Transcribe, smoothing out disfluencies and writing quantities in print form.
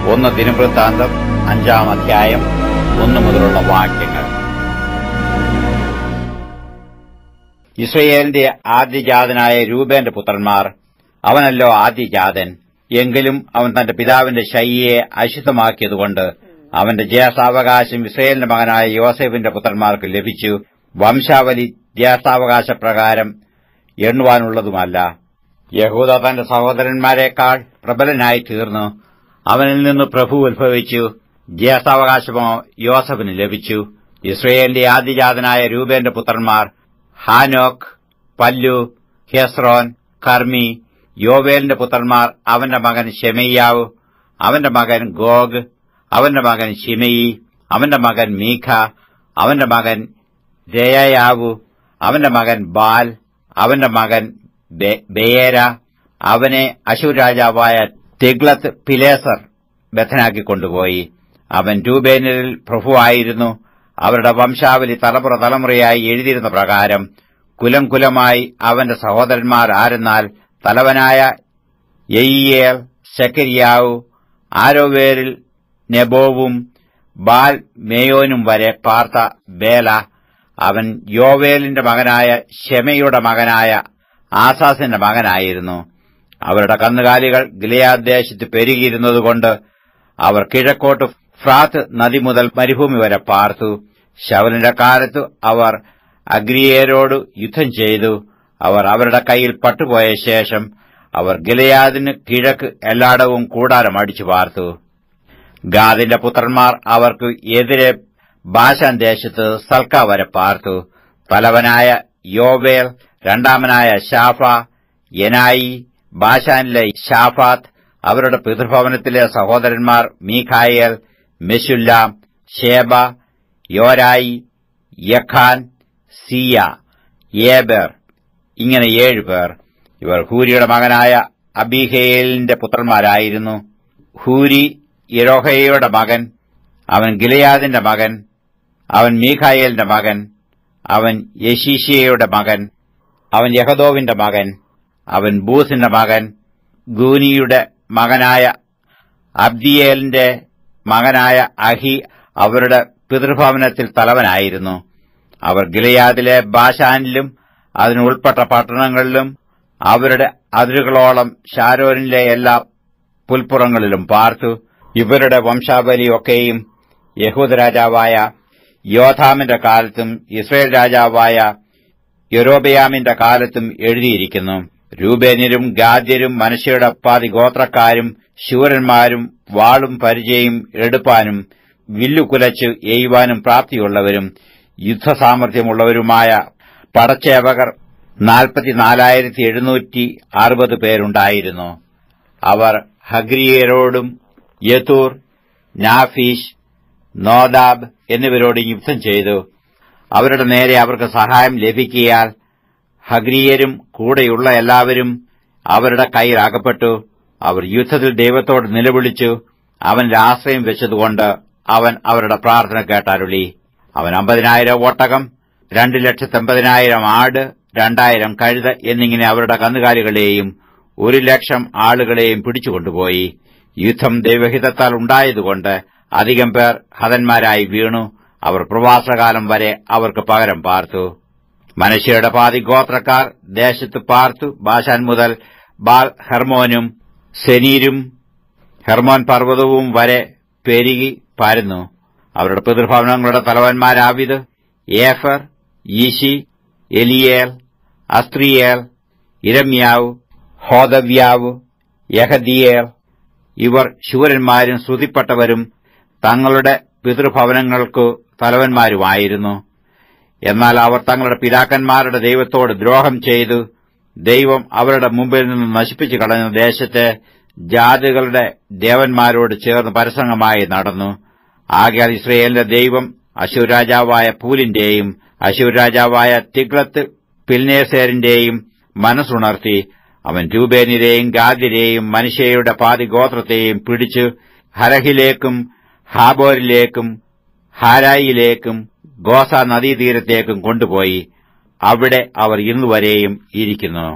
1 ദിനവൃത്താന്തം 5-ാം അധ്യായം 1 മുതലുള്ള വാക്യങ്ങൾ. ഇസ്രായേലിന്റെ ആദ്യജാതനായ രൂബേന്റെ പുത്രന്മാർ. അവനല്ലോ ആദ്യജാതൻ. എങ്കിലും അവൻ തന്റെ പിതാവിന്റെ ശയ്യയെ അശുദ്ധമാക്കിയതുകൊണ്ട് അവന്റെ ജ്യേഷ്ഠാവകാശം ഇസ്രായേലിന്റെ മകനായ യോസേഫിന്റെ പുത്രന്മാർക്ക് ലഭിച്ചു. വംശാവലി ജ്യേഷ്ഠാവകാശപ്രകാരം എണ്ണുവാനുള്ളതുമല്ല. യഹൂദ തന്റെ സഹോദരന്മാരെക്കാൾ പ്രബലനായി തീർന്നു. അവനിൽ നിന്ന് പ്രഭു ഉത്ഭവിച്ചു. ജ്യേഷ്ഠാവകാശമോ യോസഫിന് ലഭിച്ചു. ഇസ്രായേലിന്റെ ആദ്യജാതനായ രൂബേന്റെ പുത്രന്മാർ ഹാനോക്ക്, പല്ലു, ഹെസ്രോൻ, കർമ്മി. യോവേലിന്റെ പുത്രന്മാർ അവന്റെ മകൻ ശെമയ്യാവ്, അവന്റെ മകൻ ഗോഗ്, അവന്റെ മകൻ ശിമെയി, അവന്റെ മകൻ മീഖ, അവന്റെ മകൻ രയയാവു, അവന്റെ മകൻ ബാൽ, അവന്റെ മകൻ ബെയേര. അവനെ അശൂർ രാജാവായ തിഗ്ലത്ത് പിലേസർ ബദ്ധനാക്കിക്കൊണ്ടുപോയി. അവൻ രൂബേനിൽ പ്രഭുവായിരുന്നു. അവരുടെ വംശാവലി തലമുറ തലമുറയായി എഴുതിയിരുന്ന പ്രകാരം കുലം കുലമായി അവന്റെ സഹോദരന്മാർ ആരെന്നാൽ തലവനായ യെയിയേൽ, സെക്കരിയാവു, ആരോവേരിൽ നെബോവും ബാൽ മേയോനും വരെ പാർത്ത ബേല. അവൻ യോവേലിന്റെ മകനായ ശെമയുടെ മകനായ ആസാസിന്റെ മകനായിരുന്നു. അവരുടെ കന്നുകാലികൾ ഗിലെയാദ് ദേശത്ത് പെരുകിയിരുന്നതുകൊണ്ട് അവർ കിഴക്കോട്ട് ഫ്രാത്ത് നദി മുതൽ മരുഭൂമി വരെ പാർത്തു. ശൌലിന്റെ കാലത്ത് അവർ അഗ്രിയേരോട് യുദ്ധം ചെയ്തു. അവർ അവരുടെ കയ്യിൽ പട്ടുപോയ ശേഷം അവർ ഗിലെയാദിന് കിഴക്ക് എല്ലായിടവും കൂടാരം അടിച്ചു പാർത്തു. ഗാദിന്റെ പുത്രന്മാർ അവർക്ക് എതിരെ ബാശാൻ ദേശത്ത് സൽക്ക വരെ പാർത്തു. തലവനായ യോവേൽ, രണ്ടാമനായ ഷാഫ, യനായി, ബാശാനിലെ ഷാഫാത്ത്. അവരുടെ പിതൃഭവനത്തിലെ സഹോദരന്മാർ മീഖായേൽ, മെശുല്ലാം, ഷേബ, യോരായി, യഖാൻ, സിയ, ഏബർ. ഇങ്ങനെ 7 പേർ. ഇവർ ഹൂരിയുടെ മകനായ അബീഹയേലിന്റെ പുത്രന്മാരായിരുന്നു. ഹൂരി യെരോഹയുടെ മകൻ, അവൻ ഗിലെയാദിന്റെ മകൻ, അവൻ മീഖായേലിന്റെ മകൻ, അവൻ യെശീശയുടെ മകൻ, അവൻ യഹദോവിന്റെ മകൻ, അവൻ ബൂസിന്റെ മകൻ, ഗൂനിയുടെ മകനായ അബ്ദിയേലിന്റെ മകനായ അഹി അവരുടെ പിതൃഭവനത്തിൽ തലവനായിരുന്നു. അവർ ഗിലെയാദിലെ ബാശാനിലും അതിനുൾപ്പെട്ട പട്ടണങ്ങളിലും അവരുടെ അതിരുകളോളം ഷാരോനിലെ എല്ലാ പുൽപ്പുറങ്ങളിലും പാർത്തു. ഇവരുടെ വംശാവലിയൊക്കെയും യഹൂദ രാജാവായ യോഥാമിന്റെ കാലത്തും ഇസ്രായേൽ രാജാവായ യൊരോബെയാമിന്റെ കാലത്തും എഴുതിയിരിക്കുന്നു. രൂബേന്യരും ഗാദ്യരും മനശ്ശെയുടെ പാതി ഗോത്രക്കാരും ശൂരന്മാരും വാളും പരിചയും എടുപ്പാനും വില്ലുകുലച്ച് എയ്യുവാനും പ്രാപ്തിയുള്ളവരും യുദ്ധസാമർഥ്യമുള്ളവരുമായ പടച്ചേവകർ 44,760 പേരുണ്ടായിരുന്നു. അവർ ഹഗ്രിയരോടും യതൂർ, നാഫീഷ്, നോദാബ് എന്നിവരോട് യുദ്ധം ചെയ്തു. അവരുടെ നേരെ അവർക്ക് സഹായം ലഭിക്കിയാൽ ഹഗ്രിയരും കൂടെയുള്ള എല്ലാവരും അവരുടെ കയ്യിൽ അകപ്പെട്ടു. അവർ യുദ്ധത്തിൽ ദൈവത്തോട് നിലവിളിച്ചു. അവനിൽ ആശ്രയം വെച്ചതുകൊണ്ട് അവൻ അവരുടെ പ്രാർത്ഥന കേട്ടരുളി. അവൻ 50,000 ഒട്ടകം, 2,80,000 ആട്, 2,000 കഴുത എന്നിങ്ങനെ അവരുടെ കന്നുകാലികളെയും 1,00,000 ആളുകളെയും പിടിച്ചുകൊണ്ടുപോയി. യുദ്ധം ദൈവഹിതത്താൽ ഉണ്ടായതുകൊണ്ട് അധികം പേർ ഹതന്മാരായി വീണു. അവർ പ്രവാസകാലം വരെ അവർക്ക് പകരം പാർത്തു. മനശ്ശെയുടെ പാതി ഗോത്രക്കാർ ദേശത്ത് പാർത്തു. ബാശാൻ മുതൽ ബാൽ ഹെർമോനും സെനീരും ഹെർമോൻ പർവ്വതവും വരെ പെരുകി പരന്നു. അവരുടെ പിതൃഭവനങ്ങളുടെ തലവന്മാരാവിത്, ഏഫർ, ഈശി, എലിയേൽ, അസ്ത്രിയേൽ, ഇരമ്യാവ്, ഹോദവ്യാവ്, യഹദിയേൽ. ഇവർ ശൂരന്മാരും ശ്രുതിപ്പെട്ടവരും തങ്ങളുടെ പിതൃഭവനങ്ങൾക്കു തലവന്മാരുമായിരുന്നു. എന്നാൽ അവർ തങ്ങളുടെ പിതാക്കന്മാരുടെ ദൈവത്തോട് ദ്രോഹം ചെയ്തു. ദൈവം അവരുടെ മുമ്പിൽ നിന്ന് നശിപ്പിച്ചു കളഞ്ഞ ദേശത്തെ ജാതികളുടെ ദേവന്മാരോട് ചേർന്ന് പരസംഗമായി നടന്നു. ആകയാൽ ഇസ്രായേലിന്റെ ദൈവം അശൂർ രാജാവായ പൂലിന്റെയും അശൂർ രാജാവായ തിഗ്ലത്ത് പിൽനേസരിന്റെയും മനസ്സുണർത്തി. അവൻ രൂബേന്യരെയും ഗാദ്യരെയും മനശ്ശെയുടെ പാതി ഗോത്രത്തെയും പിടിച്ചു ഹരഹിലേക്കും ഹാബോരിലേക്കും ഹാരായിലേക്കും ഗോസ നദീതീരത്തേക്കും കൊണ്ടുപോയി. അവിടെ അവർ ഇന്നുവരെയും ഇരിക്കുന്നു.